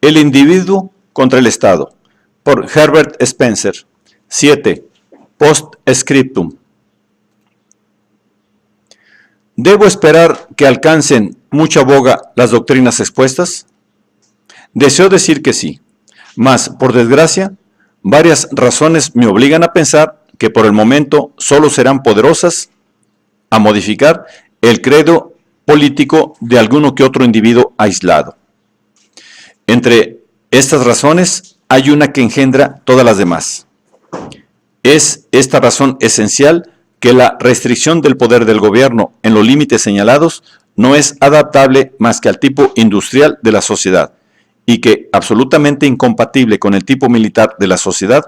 El individuo contra el Estado, por Herbert Spencer. 7. Post-scriptum. ¿Debo esperar que alcancen mucha boga las doctrinas expuestas? Deseo decir que sí, mas, por desgracia, varias razones me obligan a pensar que por el momento solo serán poderosas a modificar el credo político de alguno que otro individuo aislado. Entre estas razones hay una que engendra todas las demás. Es esta razón esencial que la restricción del poder del gobierno en los límites señalados no es adaptable más que al tipo industrial de la sociedad, y que, absolutamente incompatible con el tipo militar de la sociedad,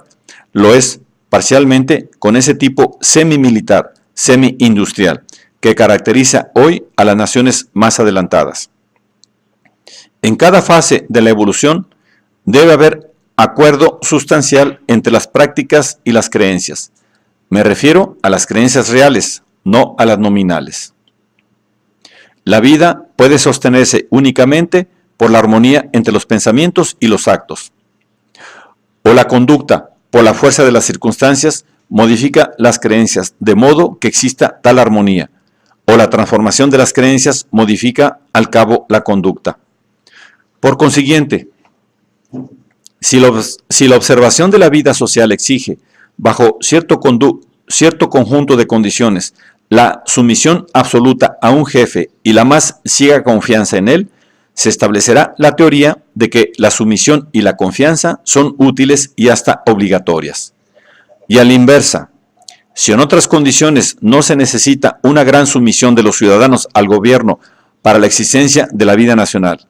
lo es parcialmente con ese tipo semimilitar, semi-industrial, que caracteriza hoy a las naciones más adelantadas. En cada fase de la evolución debe haber acuerdo sustancial entre las prácticas y las creencias. Me refiero a las creencias reales, no a las nominales. La vida puede sostenerse únicamente por la armonía entre los pensamientos y los actos. O la conducta, por la fuerza de las circunstancias, modifica las creencias de modo que exista tal armonía, o la transformación de las creencias modifica al cabo la conducta. Por consiguiente, si la observación de la vida social exige, bajo cierto conjunto de condiciones, la sumisión absoluta a un jefe y la más ciega confianza en él, se establecerá la teoría de que la sumisión y la confianza son útiles y hasta obligatorias. Y a la inversa, si en otras condiciones no se necesita una gran sumisión de los ciudadanos al gobierno para la existencia de la vida nacional,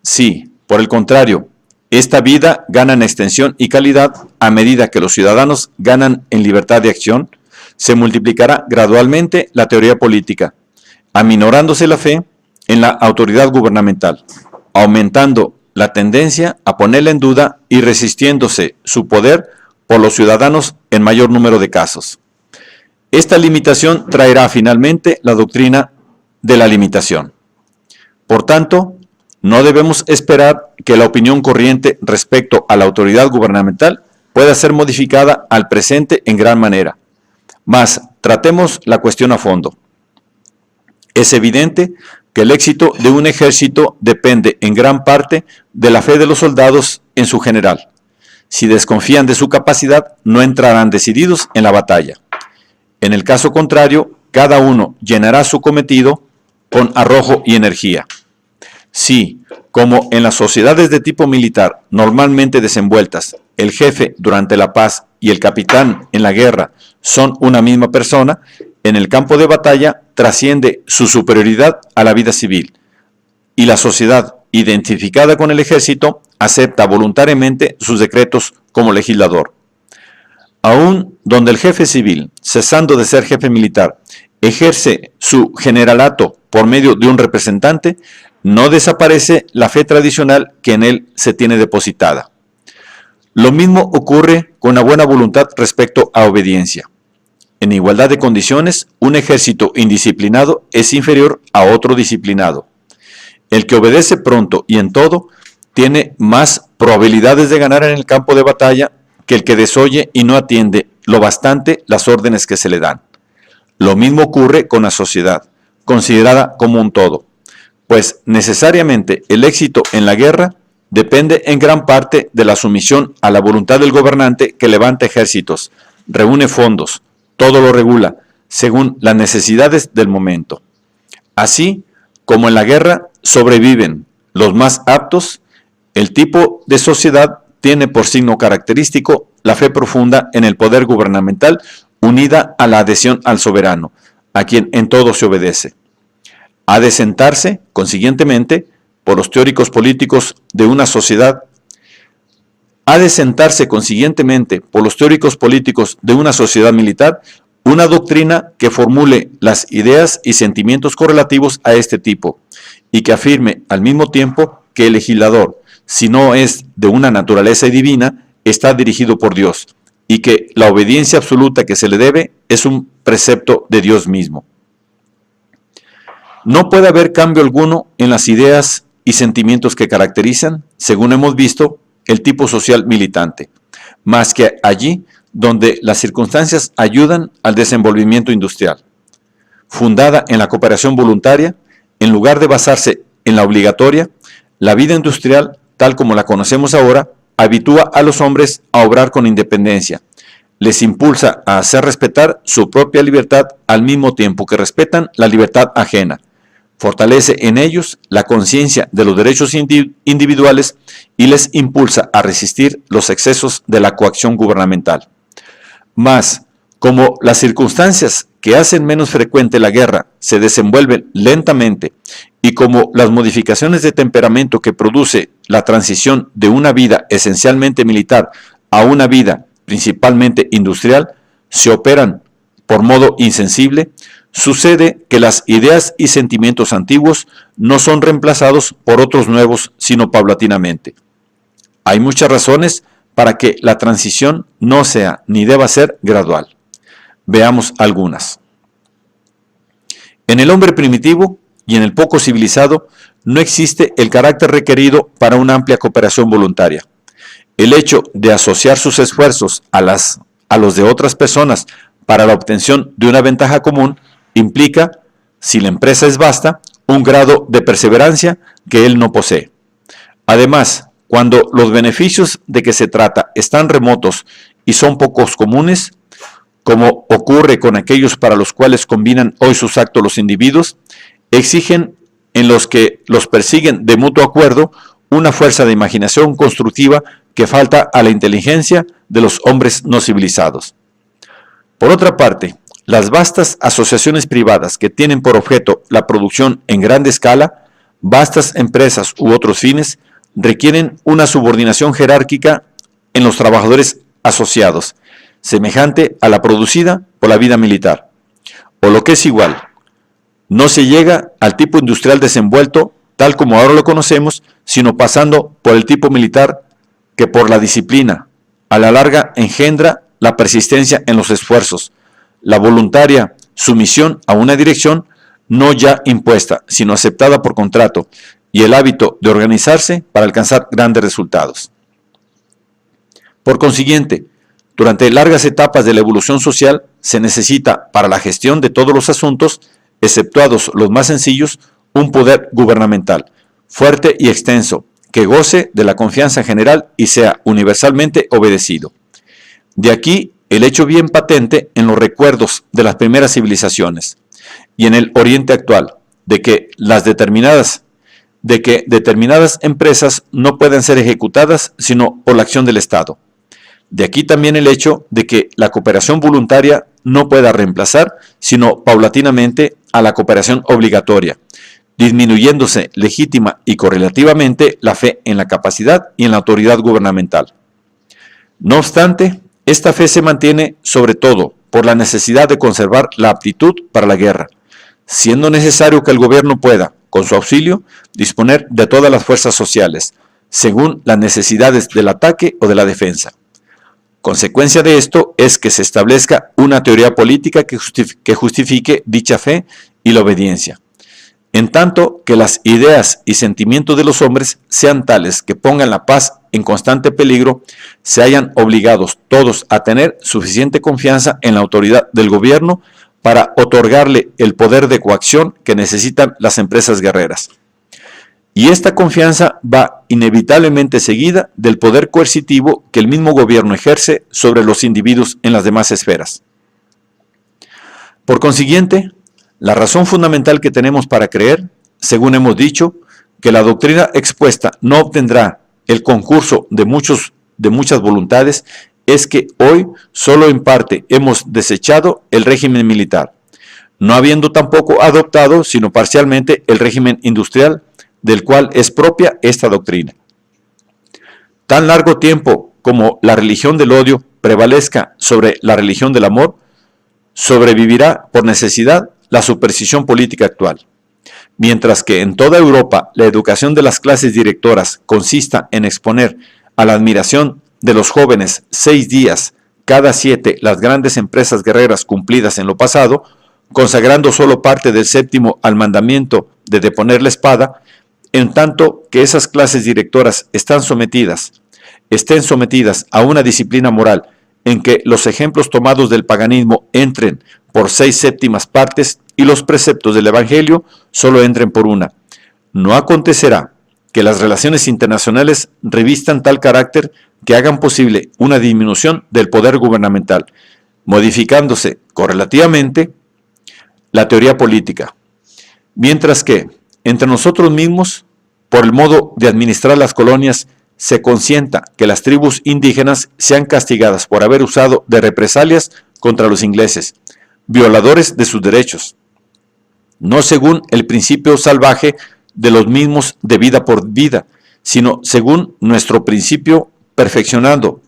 si, por el contrario, esta vida gana en extensión y calidad a medida que los ciudadanos ganan en libertad de acción, se multiplicará gradualmente la teoría política, aminorándose la fe en la autoridad gubernamental, aumentando la tendencia a ponerla en duda y resistiéndose su poder por los ciudadanos en mayor número de casos. Esta limitación traerá finalmente la doctrina de la limitación. Por tanto, no debemos esperar que la opinión corriente respecto a la autoridad gubernamental pueda ser modificada al presente en gran manera. Mas, tratemos la cuestión a fondo. Es evidente que el éxito de un ejército depende en gran parte de la fe de los soldados en su general. Si desconfían de su capacidad, no entrarán decididos en la batalla. En el caso contrario, cada uno llenará su cometido con arrojo y energía. Si, como en las sociedades de tipo militar normalmente desenvueltas, el jefe durante la paz y el capitán en la guerra son una misma persona, en el campo de batalla trasciende su superioridad a la vida civil, y la sociedad, identificada con el ejército, acepta voluntariamente sus decretos como legislador. Aún donde el jefe civil, cesando de ser jefe militar, ejerce su generalato por medio de un representante, no desaparece la fe tradicional que en él se tiene depositada. Lo mismo ocurre con la buena voluntad respecto a obediencia. En igualdad de condiciones, un ejército indisciplinado es inferior a otro disciplinado. El que obedece pronto y en todo, tiene más probabilidades de ganar en el campo de batalla que el que desoye y no atiende lo bastante las órdenes que se le dan. Lo mismo ocurre con la sociedad, considerada como un todo, pues necesariamente el éxito en la guerra depende en gran parte de la sumisión a la voluntad del gobernante que levanta ejércitos, reúne fondos, todo lo regula, según las necesidades del momento. Así como en la guerra sobreviven los más aptos, el tipo de sociedad tiene por signo característico la fe profunda en el poder gubernamental unida a la adhesión al soberano, a quien en todo se obedece. Ha de sentarse, consiguientemente, por los teóricos políticos de una sociedad militar, una doctrina que formule las ideas y sentimientos correlativos a este tipo, y que afirme al mismo tiempo que el legislador, si no es de una naturaleza divina, está dirigido por Dios, y que la obediencia absoluta que se le debe es un precepto de Dios mismo. No puede haber cambio alguno en las ideas y sentimientos que caracterizan, según hemos visto, el tipo social militante, más que allí donde las circunstancias ayudan al desenvolvimiento industrial. Fundada en la cooperación voluntaria, en lugar de basarse en la obligatoria, la vida industrial, tal como la conocemos ahora, habitúa a los hombres a obrar con independencia, les impulsa a hacer respetar su propia libertad al mismo tiempo que respetan la libertad ajena, fortalece en ellos la conciencia de los derechos individuales y les impulsa a resistir los excesos de la coacción gubernamental. Mas, como las circunstancias que hacen menos frecuente la guerra se desenvuelven lentamente y como las modificaciones de temperamento que produce la transición de una vida esencialmente militar a una vida principalmente industrial se operan por modo insensible, sucede que las ideas y sentimientos antiguos no son reemplazados por otros nuevos, sino paulatinamente. Hay muchas razones para que la transición no sea ni deba ser gradual. Veamos algunas. En el hombre primitivo y en el poco civilizado no existe el carácter requerido para una amplia cooperación voluntaria. El hecho de asociar sus esfuerzos a los de otras personas para la obtención de una ventaja común implica, si la empresa es vasta, un grado de perseverancia que él no posee. Además, cuando los beneficios de que se trata están remotos y son pocos comunes, como ocurre con aquellos para los cuales combinan hoy sus actos los individuos, exigen en los que los persiguen de mutuo acuerdo una fuerza de imaginación constructiva que falta a la inteligencia de los hombres no civilizados. Por otra parte, las vastas asociaciones privadas que tienen por objeto la producción en grande escala, vastas empresas u otros fines, requieren una subordinación jerárquica en los trabajadores asociados, semejante a la producida por la vida militar. O lo que es igual, no se llega al tipo industrial desenvuelto, tal como ahora lo conocemos, sino pasando por el tipo militar que por la disciplina, a la larga engendra la persistencia en los esfuerzos, la voluntaria sumisión a una dirección no ya impuesta, sino aceptada por contrato, y el hábito de organizarse para alcanzar grandes resultados. Por consiguiente, durante largas etapas de la evolución social se necesita para la gestión de todos los asuntos, exceptuados los más sencillos, un poder gubernamental, fuerte y extenso, que goce de la confianza general y sea universalmente obedecido. De aquí el hecho bien patente en los recuerdos de las primeras civilizaciones y en el Oriente actual, de que determinadas empresas no pueden ser ejecutadas sino por la acción del Estado. De aquí también el hecho de que la cooperación voluntaria no pueda reemplazar, sino paulatinamente, a la cooperación obligatoria, disminuyéndose legítima y correlativamente la fe en la capacidad y en la autoridad gubernamental. No obstante, esta fe se mantiene sobre todo por la necesidad de conservar la aptitud para la guerra, siendo necesario que el gobierno pueda, con su auxilio, disponer de todas las fuerzas sociales, según las necesidades del ataque o de la defensa. Consecuencia de esto es que se establezca una teoría política que justifique dicha fe y la obediencia, en tanto que las ideas y sentimientos de los hombres sean tales que pongan la paz en constante peligro, se hayan obligados todos a tener suficiente confianza en la autoridad del gobierno para otorgarle el poder de coacción que necesitan las empresas guerreras. Y esta confianza va inevitablemente seguida del poder coercitivo que el mismo gobierno ejerce sobre los individuos en las demás esferas. Por consiguiente, la razón fundamental que tenemos para creer, según hemos dicho, que la doctrina expuesta no obtendrá el concurso de muchas voluntades, es que hoy solo en parte hemos desechado el régimen militar, no habiendo tampoco adoptado, sino parcialmente, el régimen industrial, del cual es propia esta doctrina. Tan largo tiempo como la religión del odio prevalezca sobre la religión del amor, sobrevivirá por necesidad la superstición política actual. Mientras que en toda Europa la educación de las clases directoras consista en exponer a la admiración de los jóvenes 6 días cada 7 las grandes empresas guerreras cumplidas en lo pasado, consagrando solo parte del 7º al mandamiento de deponer la espada, en tanto que esas clases directoras estén sometidas a una disciplina moral en que los ejemplos tomados del paganismo entren por 6/7 partes y los preceptos del Evangelio solo entren por una. No acontecerá que las relaciones internacionales revistan tal carácter que hagan posible una disminución del poder gubernamental, modificándose correlativamente la teoría política, mientras que entre nosotros mismos, por el modo de administrar las colonias, se consienta que las tribus indígenas sean castigadas por haber usado de represalias contra los ingleses, violadores de sus derechos, no según el principio salvaje de los mismos de vida por vida, sino según nuestro principio perfeccionando,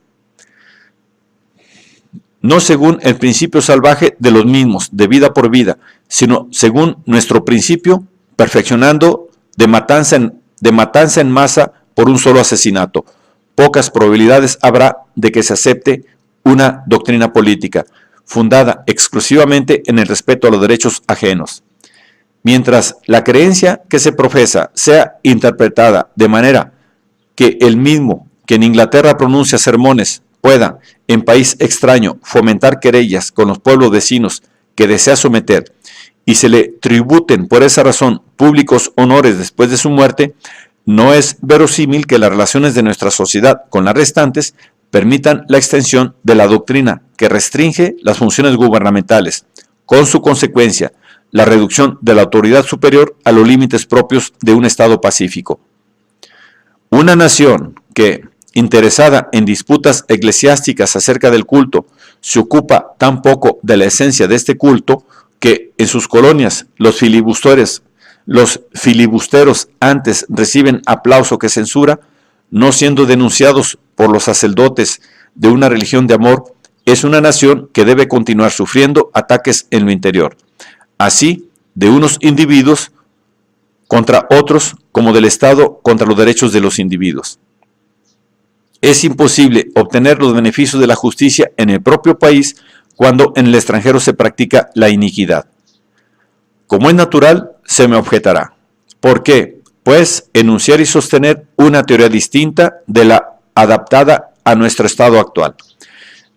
no según el principio salvaje de los mismos de vida por vida, sino según nuestro principio perfeccionando de matanza en masa por un solo asesinato. Pocas probabilidades habrá de que se acepte una doctrina política fundada exclusivamente en el respeto a los derechos ajenos. Mientras la creencia que se profesa sea interpretada de manera que el mismo que en Inglaterra pronuncia sermones pueda, en país extraño, fomentar querellas con los pueblos vecinos que desea someter y se le tributen por esa razón públicos honores después de su muerte, no es verosímil que las relaciones de nuestra sociedad con las restantes permitan la extensión de la doctrina que restringe las funciones gubernamentales, con su consecuencia, la reducción de la autoridad superior a los límites propios de un Estado pacífico. Una nación que, interesada en disputas eclesiásticas acerca del culto, se ocupa tan poco de la esencia de este culto que en sus colonias los filibusteros antes reciben aplauso que censura, no siendo denunciados por los sacerdotes de una religión de amor, es una nación que debe continuar sufriendo ataques en lo interior, así de unos individuos contra otros como del Estado contra los derechos de los individuos. Es imposible obtener los beneficios de la justicia en el propio país cuando en el extranjero se practica la iniquidad. Como es natural, se me objetará. ¿Por qué? Pues enunciar y sostener una teoría distinta de la adaptada a nuestro estado actual,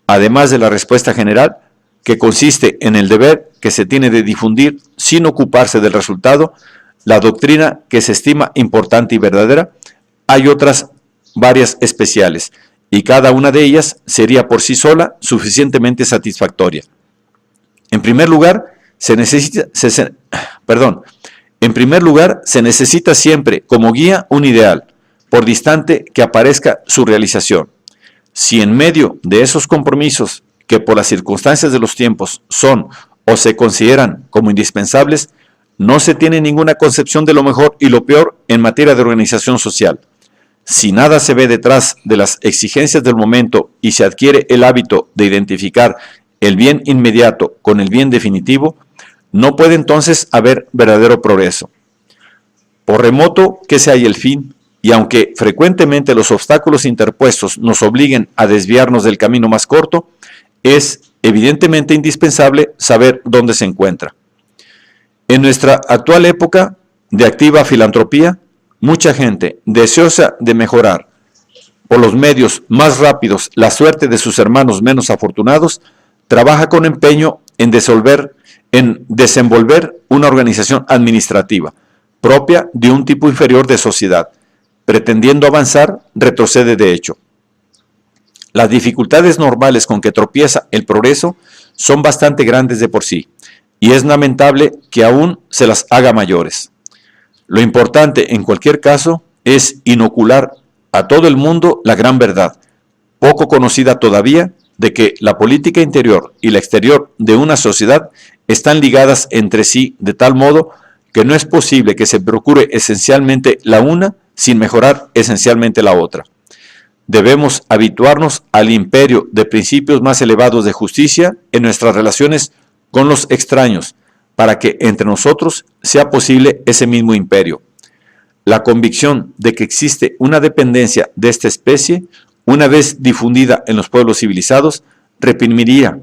además de la respuesta general, que consiste en el deber que se tiene de difundir, sin ocuparse del resultado, la doctrina que se estima importante y verdadera. Hay otras varias especiales, y cada una de ellas sería por sí sola suficientemente satisfactoria. En primer lugar, se necesita siempre como guía un ideal, por distante que aparezca su realización. Si en medio de esos compromisos que por las circunstancias de los tiempos son o se consideran como indispensables, no se tiene ninguna concepción de lo mejor y lo peor en materia de organización social. Si nada se ve detrás de las exigencias del momento y se adquiere el hábito de identificar el bien inmediato con el bien definitivo, no puede entonces haber verdadero progreso. Por remoto que se haya el fin, y aunque frecuentemente los obstáculos interpuestos nos obliguen a desviarnos del camino más corto, es evidentemente indispensable saber dónde se encuentra. En nuestra actual época de activa filantropía, mucha gente deseosa de mejorar por los medios más rápidos la suerte de sus hermanos menos afortunados, trabaja con empeño en desenvolver una organización administrativa propia de un tipo inferior de sociedad. Pretendiendo avanzar, retrocede de hecho. Las dificultades normales con que tropieza el progreso son bastante grandes de por sí, y es lamentable que aún se las haga mayores. Lo importante, en cualquier caso, es inocular a todo el mundo la gran verdad, poco conocida todavía, de que la política interior y la exterior de una sociedad están ligadas entre sí de tal modo que no es posible que se procure esencialmente la una sin mejorar esencialmente la otra. Debemos habituarnos al imperio de principios más elevados de justicia en nuestras relaciones con los extraños, para que entre nosotros sea posible ese mismo imperio. La convicción de que existe una dependencia de esta especie, una vez difundida en los pueblos civilizados, reprimiría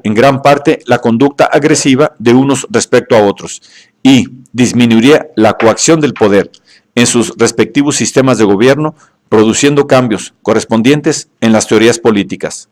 en gran parte la conducta agresiva de unos respecto a otros y, disminuiría la coacción del poder en sus respectivos sistemas de gobierno, produciendo cambios correspondientes en las teorías políticas.